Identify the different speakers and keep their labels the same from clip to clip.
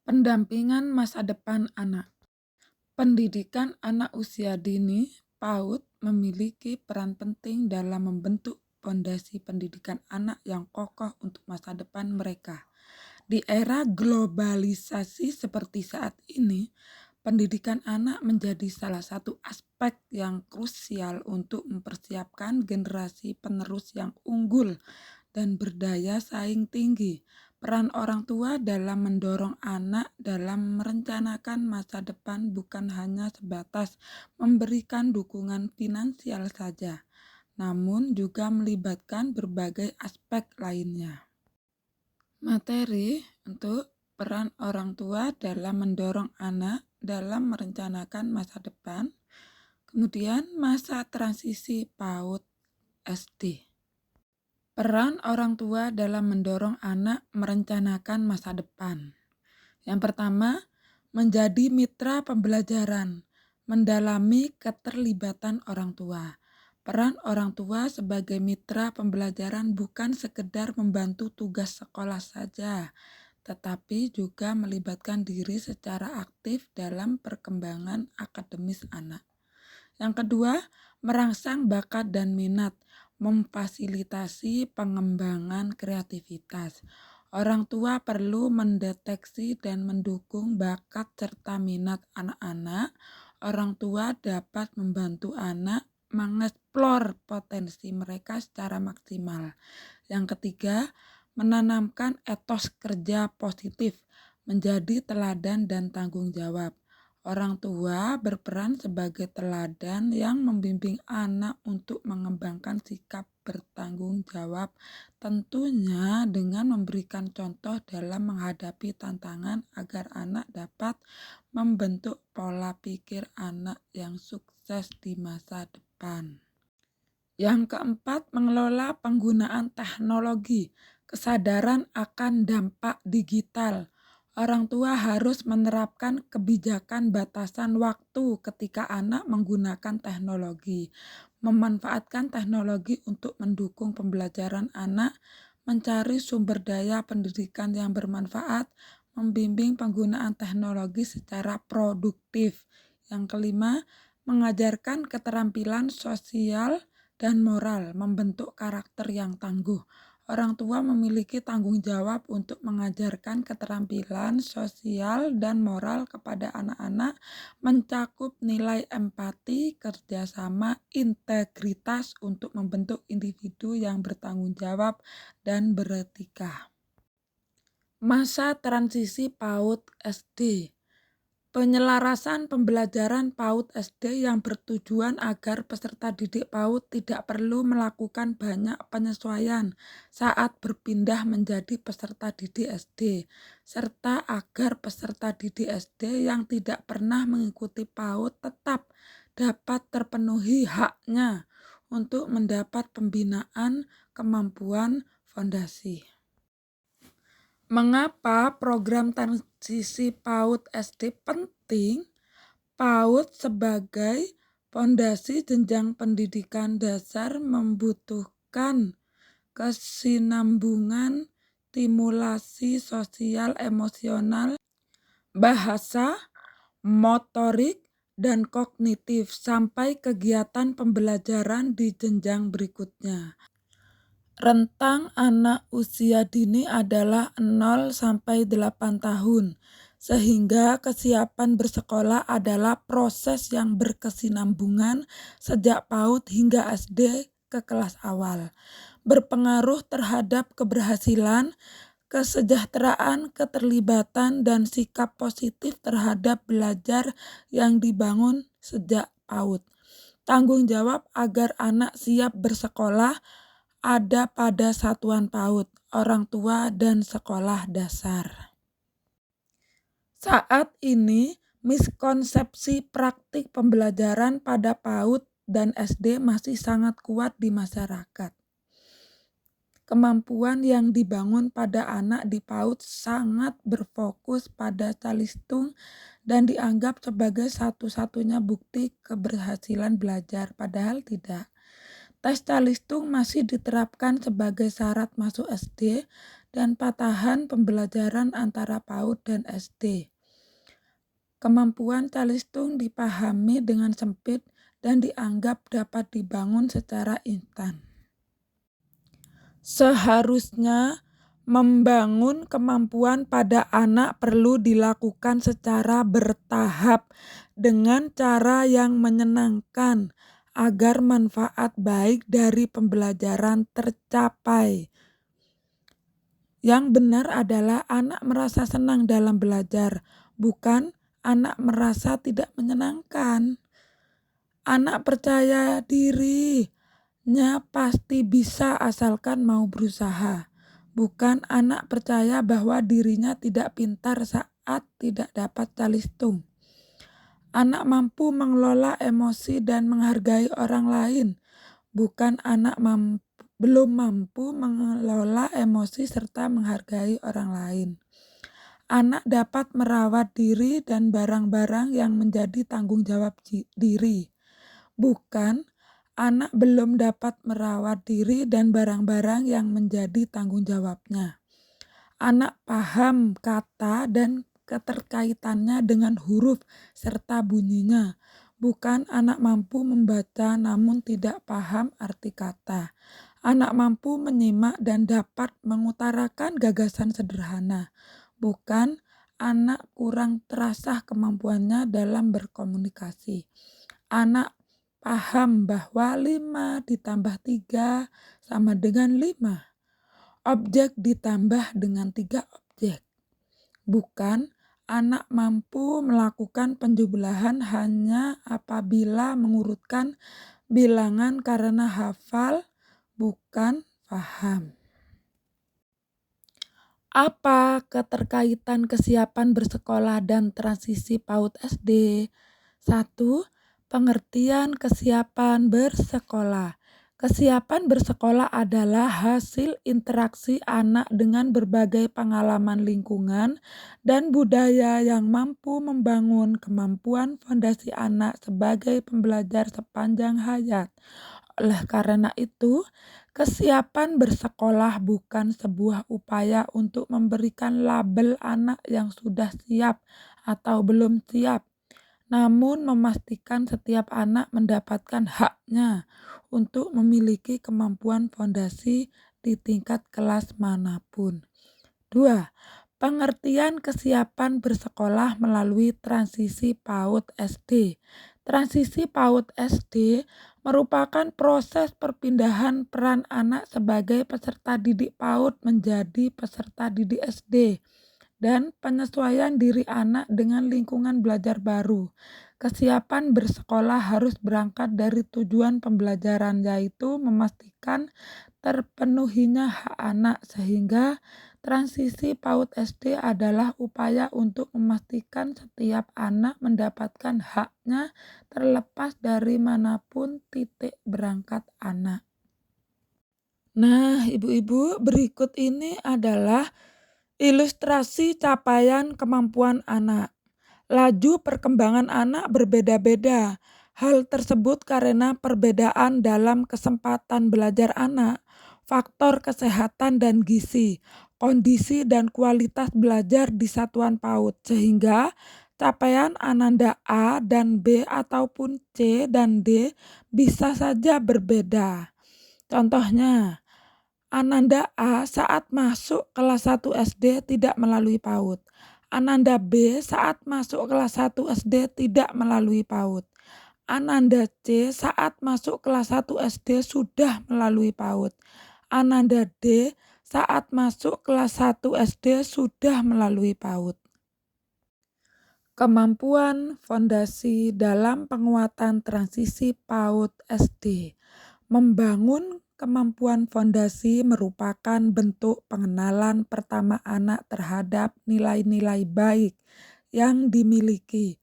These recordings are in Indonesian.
Speaker 1: Pendampingan masa depan anak. Pendidikan anak usia dini (PAUD) memiliki peran penting dalam membentuk fondasi pendidikan anak yang kokoh untuk masa depan mereka. Di era globalisasi seperti saat ini, pendidikan anak menjadi salah satu aspek yang krusial untuk mempersiapkan generasi penerus yang unggul dan berdaya saing tinggi. Peran orang tua dalam mendorong anak dalam merencanakan masa depan bukan hanya sebatas memberikan dukungan finansial saja, namun juga melibatkan berbagai aspek lainnya. Materi untuk peran orang tua dalam mendorong anak dalam merencanakan masa depan, kemudian masa transisi PAUD SD. Peran orang tua dalam mendorong anak merencanakan masa depan. Yang pertama, menjadi mitra pembelajaran, mendalami keterlibatan orang tua. Peran orang tua sebagai mitra pembelajaran bukan sekedar membantu tugas sekolah saja, tetapi juga melibatkan diri secara aktif dalam perkembangan akademis anak. Yang kedua, merangsang bakat dan minat, memfasilitasi pengembangan kreativitas. Orang tua perlu mendeteksi dan mendukung bakat serta minat anak-anak. Orang tua dapat membantu anak mengeksplor potensi mereka secara maksimal. Yang ketiga, menanamkan etos kerja positif, menjadi teladan dan tanggung jawab. Orang tua berperan sebagai teladan yang membimbing anak untuk mengembangkan sikap bertanggung jawab, tentunya dengan memberikan contoh dalam menghadapi tantangan agar anak dapat membentuk pola pikir anak yang sukses di masa depan. Yang keempat, mengelola penggunaan teknologi, kesadaran akan dampak digital. Orang tua harus menerapkan kebijakan batasan waktu ketika anak menggunakan teknologi, memanfaatkan teknologi untuk mendukung pembelajaran anak, mencari sumber daya pendidikan yang bermanfaat, membimbing penggunaan teknologi secara produktif. Yang kelima, mengajarkan keterampilan sosial dan moral, membentuk karakter yang tangguh. Orang tua memiliki tanggung jawab untuk mengajarkan keterampilan sosial dan moral kepada anak-anak, mencakup nilai empati, kerjasama, integritas untuk membentuk individu yang bertanggung jawab dan beretika. Masa transisi PAUD SD. Penyelarasan pembelajaran PAUD SD yang bertujuan agar peserta didik PAUD tidak perlu melakukan banyak penyesuaian saat berpindah menjadi peserta didik SD, serta agar peserta didik SD yang tidak pernah mengikuti PAUD tetap dapat terpenuhi haknya untuk mendapat pembinaan kemampuan fondasi. Mengapa program transisi PAUD SD penting? PAUD sebagai fondasi jenjang pendidikan dasar membutuhkan kesinambungan stimulasi sosial emosional, bahasa, motorik, dan kognitif sampai kegiatan pembelajaran di jenjang berikutnya. Rentang anak usia dini adalah 0-8 tahun, sehingga kesiapan bersekolah adalah proses yang berkesinambungan sejak PAUD hingga SD ke kelas awal, berpengaruh terhadap keberhasilan, kesejahteraan, keterlibatan, dan sikap positif terhadap belajar yang dibangun sejak PAUD. Tanggung jawab agar anak siap bersekolah ada pada satuan PAUD, orang tua, dan sekolah dasar. Saat ini, miskonsepsi praktik pembelajaran pada PAUD dan SD masih sangat kuat di masyarakat. Kemampuan yang dibangun pada anak di PAUD sangat berfokus pada calistung dan dianggap sebagai satu-satunya bukti keberhasilan belajar, padahal tidak. Tes calistung masih diterapkan sebagai syarat masuk SD dan patahan pembelajaran antara PAUD dan SD. Kemampuan calistung dipahami dengan sempit dan dianggap dapat dibangun secara instan. Seharusnya membangun kemampuan pada anak perlu dilakukan secara bertahap dengan cara yang menyenangkan agar manfaat baik dari pembelajaran tercapai. Yang benar adalah anak merasa senang dalam belajar, bukan anak merasa tidak menyenangkan. Anak percaya dirinya pasti bisa asalkan mau berusaha. Bukan anak percaya bahwa dirinya tidak pintar saat tidak dapat calistung. Anak mampu mengelola emosi dan menghargai orang lain. Bukan anak belum mampu mengelola emosi serta menghargai orang lain. Anak dapat merawat diri dan barang-barang yang menjadi tanggung jawab diri. Bukan anak belum dapat merawat diri dan barang-barang yang menjadi tanggung jawabnya. Anak paham kata dan keterkaitannya dengan huruf serta bunyinya. Bukan anak mampu membaca namun tidak paham arti kata. Anak mampu menyimak dan dapat mengutarakan gagasan sederhana. Bukan anak kurang terasah kemampuannya dalam berkomunikasi. Anak paham bahwa 5 ditambah 3 sama dengan 5. Objek ditambah dengan 3 objek. Bukan anak mampu melakukan penjumlahan hanya apabila mengurutkan bilangan karena hafal, bukan paham. Apa keterkaitan kesiapan bersekolah dan transisi PAUD SD? 1. Pengertian kesiapan bersekolah. Kesiapan bersekolah adalah hasil interaksi anak dengan berbagai pengalaman lingkungan dan budaya yang mampu membangun kemampuan fondasi anak sebagai pembelajar sepanjang hayat. Oleh karena itu, kesiapan bersekolah bukan sebuah upaya untuk memberikan label anak yang sudah siap atau belum siap, namun memastikan setiap anak mendapatkan haknya untuk memiliki kemampuan fondasi di tingkat kelas manapun. 2. Pengertian kesiapan bersekolah melalui transisi PAUD SD. Transisi PAUD SD merupakan proses perpindahan peran anak sebagai peserta didik PAUD menjadi peserta didik SD dan penyesuaian diri anak dengan lingkungan belajar baru. Kesiapan bersekolah harus berangkat dari tujuan pembelajaran, yaitu memastikan terpenuhinya hak anak, sehingga transisi PAUD SD adalah upaya untuk memastikan setiap anak mendapatkan haknya terlepas dari manapun titik berangkat anak. Nah, ibu-ibu, berikut ini adalah ilustrasi capaian kemampuan anak. Laju perkembangan anak berbeda-beda. Hal tersebut karena perbedaan dalam kesempatan belajar anak, faktor kesehatan dan gizi, kondisi dan kualitas belajar di satuan PAUD, sehingga capaian Ananda A dan B ataupun C dan D bisa saja berbeda. Contohnya, Ananda A saat masuk kelas 1 SD tidak melalui PAUD. Ananda B saat masuk kelas 1 SD tidak melalui PAUD. Ananda C saat masuk kelas 1 SD sudah melalui PAUD. Ananda D saat masuk kelas 1 SD sudah melalui PAUD. Kemampuan fondasi dalam penguatan transisi PAUD SD. Membangun kemampuan fondasi merupakan bentuk pengenalan pertama anak terhadap nilai-nilai baik yang dimiliki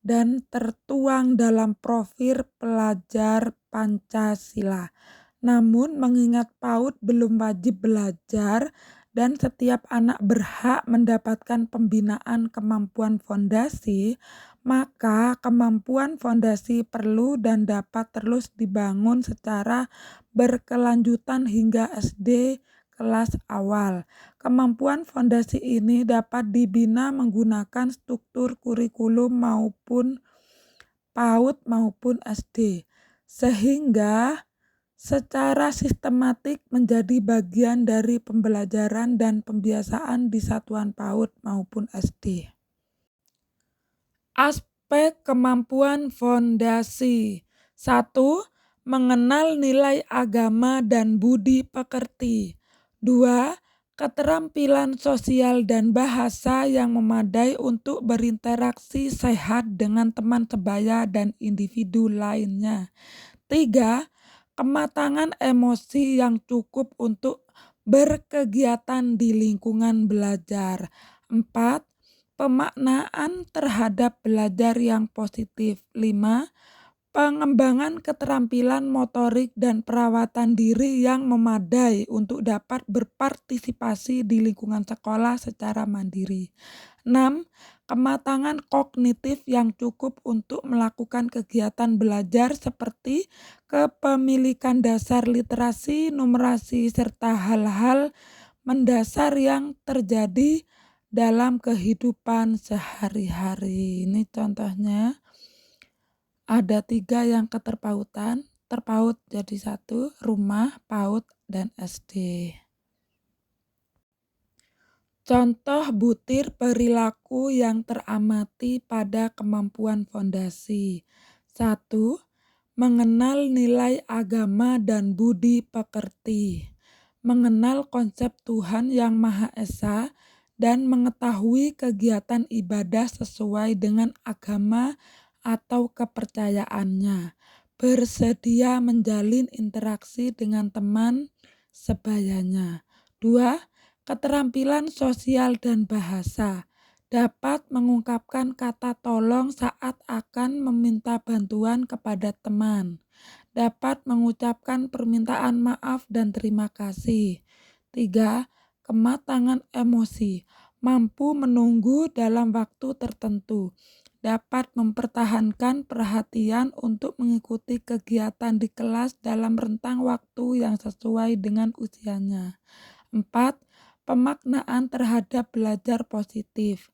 Speaker 1: dan tertuang dalam profil pelajar Pancasila. Namun mengingat PAUD belum wajib belajar dan setiap anak berhak mendapatkan pembinaan kemampuan fondasi, maka kemampuan fondasi perlu dan dapat terus dibangun secara berkelanjutan hingga SD kelas awal. Kemampuan fondasi ini dapat dibina menggunakan struktur kurikulum maupun PAUD maupun SD, sehingga secara sistematik menjadi bagian dari pembelajaran dan pembiasaan di satuan PAUD maupun SD. Aspek kemampuan fondasi. 1. Mengenal nilai agama dan budi pekerti. 2. Keterampilan sosial dan bahasa yang memadai untuk berinteraksi sehat dengan teman sebaya dan individu lainnya. 3. Kematangan emosi yang cukup untuk berkegiatan di lingkungan belajar. 4. Pemaknaan terhadap belajar yang positif. 5. Pengembangan keterampilan motorik dan perawatan diri yang memadai untuk dapat berpartisipasi di lingkungan sekolah secara mandiri. 6. Kematangan kognitif yang cukup untuk melakukan kegiatan belajar seperti kepemilikan dasar literasi, numerasi, serta hal-hal mendasar yang terjadi dalam kehidupan sehari-hari. Ini contohnya ada 3 yang keterpautan, terpaut jadi 1, rumah, PAUD, dan SD. Contoh butir perilaku yang teramati pada kemampuan fondasi. 1. Mengenal nilai agama dan budi pekerti. Mengenal konsep Tuhan yang Maha Esa dan mengetahui kegiatan ibadah sesuai dengan agama atau kepercayaannya. Bersedia menjalin interaksi dengan teman sebayanya. 2. Keterampilan sosial dan bahasa. Dapat mengungkapkan kata tolong saat akan meminta bantuan kepada teman. Dapat mengucapkan permintaan maaf dan terima kasih. 3. Kematangan emosi. Mampu menunggu dalam waktu tertentu. Dapat mempertahankan perhatian untuk mengikuti kegiatan di kelas dalam rentang waktu yang sesuai dengan usianya. 4. Pemaknaan terhadap belajar positif.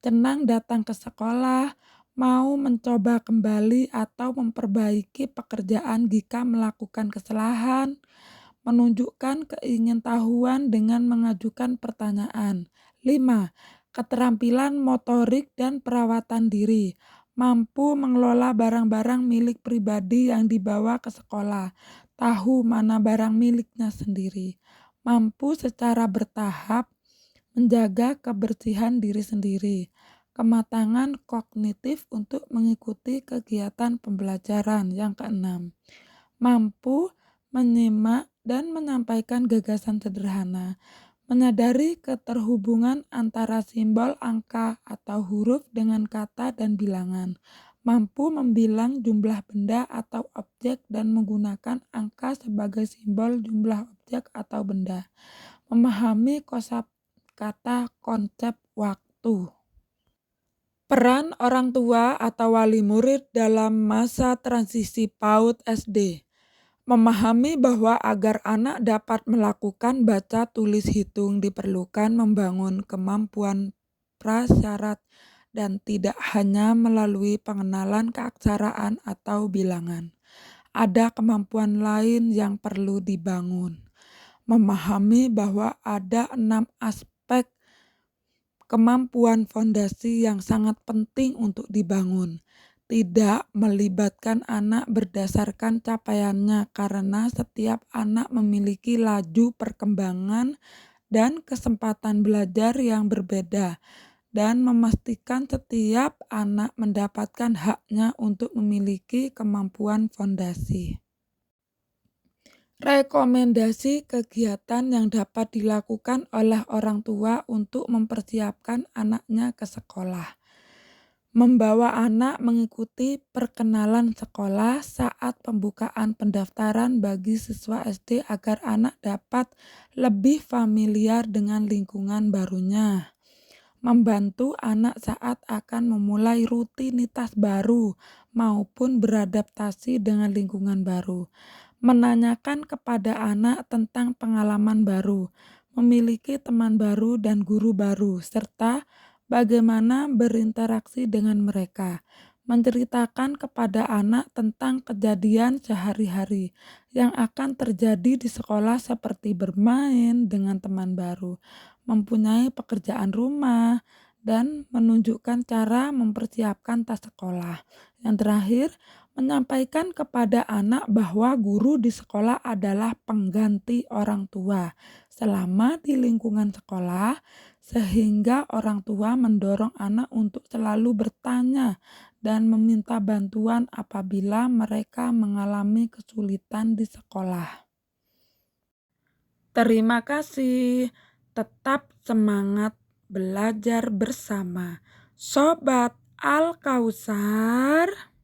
Speaker 1: Senang datang ke sekolah, mau mencoba kembali atau memperbaiki pekerjaan jika melakukan kesalahan, menunjukkan keingintahuan dengan mengajukan pertanyaan. 5. Keterampilan motorik dan perawatan diri. Mampu mengelola barang-barang milik pribadi yang dibawa ke sekolah, tahu mana barang miliknya sendiri. Mampu secara bertahap menjaga kebersihan diri sendiri. Kematangan kognitif untuk mengikuti kegiatan pembelajaran. Yang keenam, mampu menyimak dan menyampaikan gagasan sederhana. Menyadari keterhubungan antara simbol, angka, atau huruf dengan kata dan bilangan. Mampu membilang jumlah benda atau objek dan menggunakan angka sebagai simbol jumlah objek atau benda. Memahami kosakata konsep waktu. Peran orang tua atau wali murid dalam masa transisi PAUD SD. Memahami bahwa agar anak dapat melakukan baca tulis hitung diperlukan membangun kemampuan prasyarat dan tidak hanya melalui pengenalan keaksaraan atau bilangan. Ada kemampuan lain yang perlu dibangun. Memahami bahwa ada 6 aspek kemampuan fondasi yang sangat penting untuk dibangun. Tidak melibatkan anak berdasarkan capaiannya karena setiap anak memiliki laju perkembangan dan kesempatan belajar yang berbeda, dan memastikan setiap anak mendapatkan haknya untuk memiliki kemampuan fondasi. Rekomendasi kegiatan yang dapat dilakukan oleh orang tua untuk mempersiapkan anaknya ke sekolah. Membawa anak mengikuti perkenalan sekolah saat pembukaan pendaftaran bagi siswa SD agar anak dapat lebih familiar dengan lingkungan barunya. Membantu anak saat akan memulai rutinitas baru maupun beradaptasi dengan lingkungan baru. menanyakan kepada anak tentang pengalaman baru, memiliki teman baru dan guru baru, serta bagaimana berinteraksi dengan mereka. Menceritakan kepada anak tentang kejadian sehari-hari yang akan terjadi di sekolah seperti bermain dengan teman baru, mempunyai pekerjaan rumah, dan menunjukkan cara mempersiapkan tas sekolah. Yang terakhir, menyampaikan kepada anak bahwa guru di sekolah adalah pengganti orang tua selama di lingkungan sekolah, sehingga orang tua mendorong anak untuk selalu bertanya dan meminta bantuan apabila mereka mengalami kesulitan di sekolah. Terima kasih. Tetap semangat belajar bersama. Sobat Al Kausar.